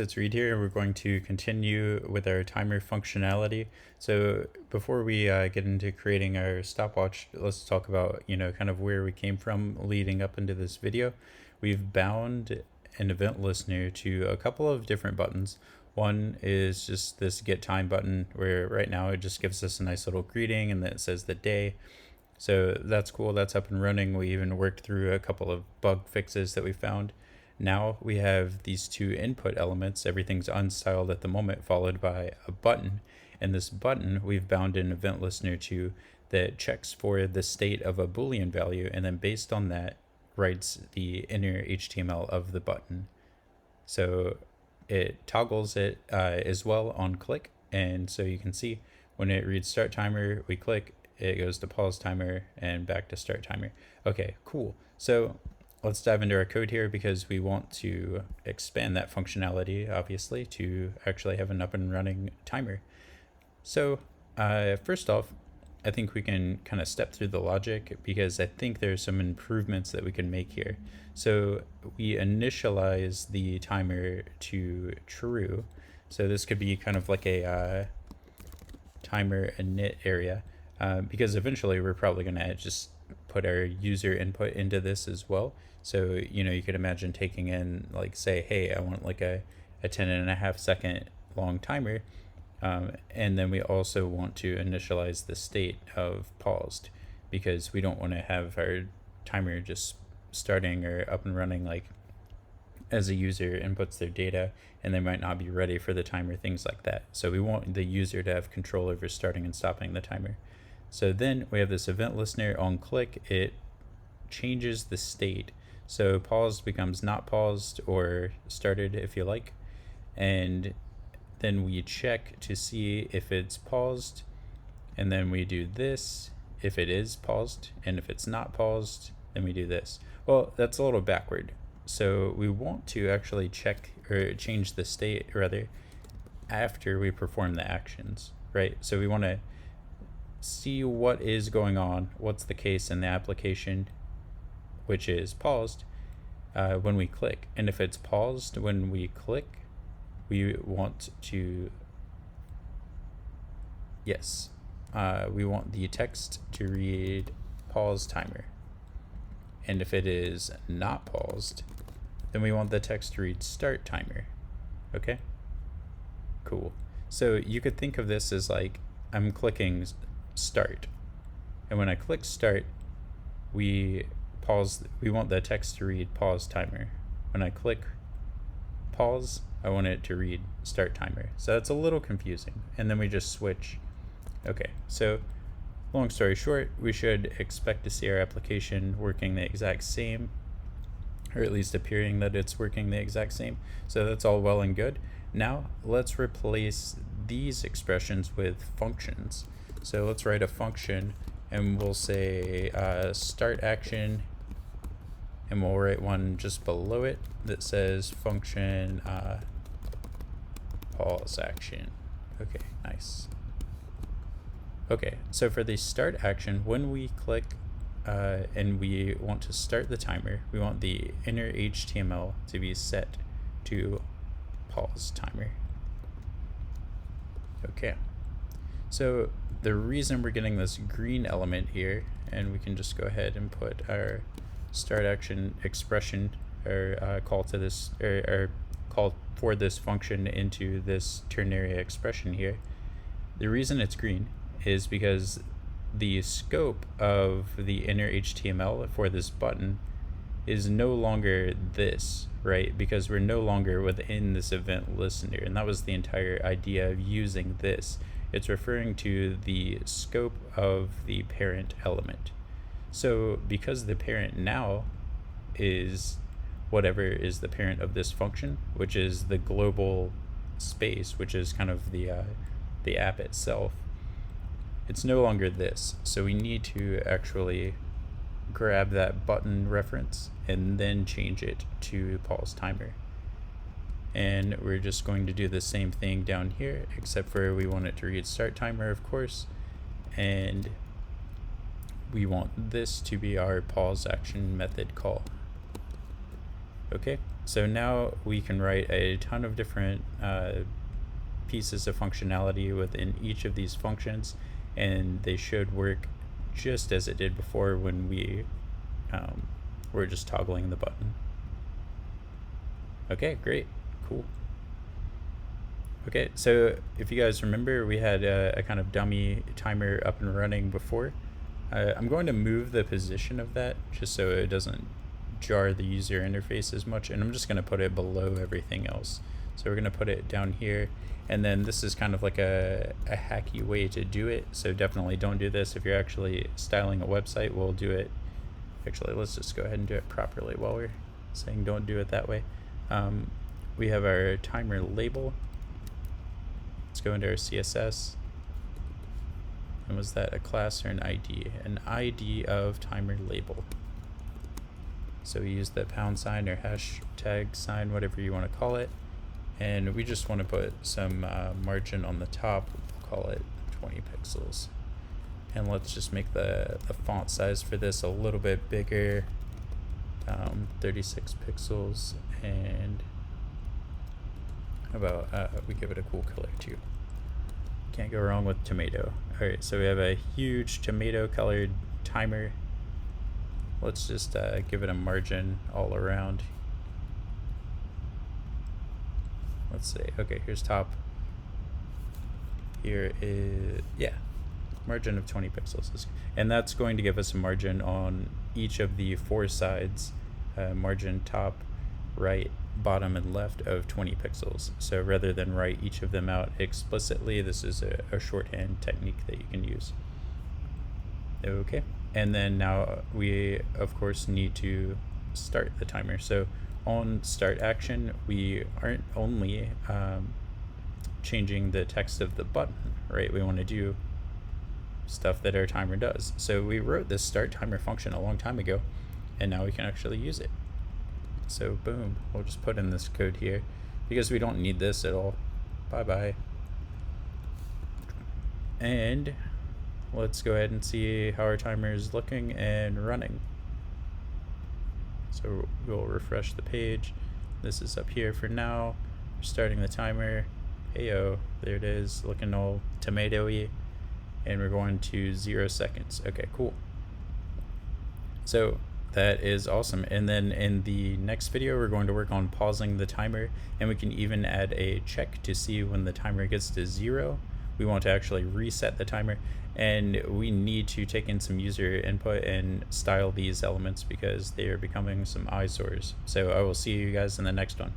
It's Reed here, and we're going to continue with our timer functionality. So before we get into creating our stopwatch, let's talk about, kind of where we came from leading up into this video. We've bound an event listener to a couple of different buttons. One is just this get time button, where right now it just gives us a nice little greeting and then it says the day. So that's cool, that's up and running. We even worked through a couple of bug fixes that we found. Now we have these two input elements. Everything's unstyled at the moment, followed by a button. And this button we've bound an event listener to that checks for the state of a Boolean value, and then based on that writes the inner HTML of the button. So it toggles it as well on click. And so you can see when it reads start timer, we click, it goes to pause timer and back to start timer. Okay, cool. So let's dive into our code here, because we want to expand that functionality, obviously, to actually have an up and running timer. So first off, I think we can kind of step through the logic, because I think there's some improvements that we can make here. So we initialize the timer to true. So this could be kind of like a timer init area, because eventually we're probably going to just put our user input into this as well. So, you could imagine taking in, like, say, hey, I want like a 10.5 second long timer. And then we also want to initialize the state of paused, because we don't want to have our timer just starting or up and running like as a user inputs their data and they might not be ready for the timer, things like that. So we want the user to have control over starting and stopping the timer. So then we have this event listener. On click, it changes the state. So paused becomes not paused, or started if you like. And then we check to see if it's paused. And then we do this if it is paused. And if it's not paused, then we do this. Well, that's a little backward. So we want to actually check or change the state rather after we perform the actions, right? So we want to see what is going on, what's the case in the application, which is paused when we click. And if it's paused when we click, we want to, we want the text to read pause timer. And if it is not paused, then we want the text to read start timer. Okay, cool. So you could think of this as like, I'm clicking start, and when I click start, we want the text to read pause timer. When I click pause, I want it to read start timer. So that's a little confusing, and then we just switch. Okay, so long story short, we should expect to see our application working the exact same, or at least appearing that it's working the exact same. So that's all well and good. Now let's replace these expressions with functions. So let's write a function, and we'll say start action, and we'll write one just below it that says function pause action. Okay, nice. Okay, so for the start action, when we click and we want to start the timer, we want the inner HTML to be set to pause timer. Okay, so the reason we're getting this green element here, and we can just go ahead and put our start action expression, or call to this, or call for this function into this ternary expression here. The reason it's green is because the scope of the inner HTML for this button is no longer this, right? Because we're no longer within this event listener, and that was the entire idea of using this. It's referring to the scope of the parent element. So because the parent now is whatever is the parent of this function, which is the global space, which is kind of the app itself, it's no longer this. So we need to actually grab that button reference and then change it to pause timer. And we're just going to do the same thing down here, except for we want it to read start timer, of course, and we want this to be our pause action method call. Okay, So now we can write a ton of different pieces of functionality within each of these functions, and they should work just as it did before when we were just toggling the button. Okay, great, cool. Okay, so if you guys remember, we had a kind of dummy timer up and running before. I'm going to move the position of that just so it doesn't jar the user interface as much, and I'm just going to put it below everything else. So we're going to put it down here, and then this is kind of like a hacky way to do it, so definitely don't do this. If you're actually styling a website, we'll do it. Actually, let's just go ahead and do it properly while we're saying don't do it that way. We have our timer label. Let's go into our CSS. And was that a class or an ID? An ID of timer label. So we use the pound sign or hashtag sign, whatever you want to call it. And we just want to put some margin on the top. We'll call it 20 pixels. And let's just make the font size for this a little bit bigger. 36 pixels. And how about we give it a cool color too. Can't go wrong with tomato. Alright, so we have a huge tomato colored timer. Let's just give it a margin all around. Let's say, okay, here's top. Here is, yeah, margin of 20 pixels. And that's going to give us a margin on each of the 4 sides. Margin top, right, bottom, and left of 20 pixels. So rather than write each of them out explicitly, this is a shorthand technique that you can use. Okay, and then now we of course need to start the timer. So on start action, we aren't only changing the text of the button, right? We want to do stuff that our timer does. So we wrote this start timer function a long time ago, and now we can actually use it. So boom, we'll just put in this code here because we don't need this at all. Bye-bye. And let's go ahead and see how our timer is looking and running. So we'll refresh the page. This is up here for now. We're starting the timer. Heyo, there it is, looking all tomatoey. And we're going to 0 seconds. Okay, cool. So that is awesome. And then in the next video, we're going to work on pausing the timer, and we can even add a check to see when the timer gets to 0. We want to actually reset the timer, and we need to take in some user input and style these elements because they are becoming some eyesores. So I will see you guys in the next one.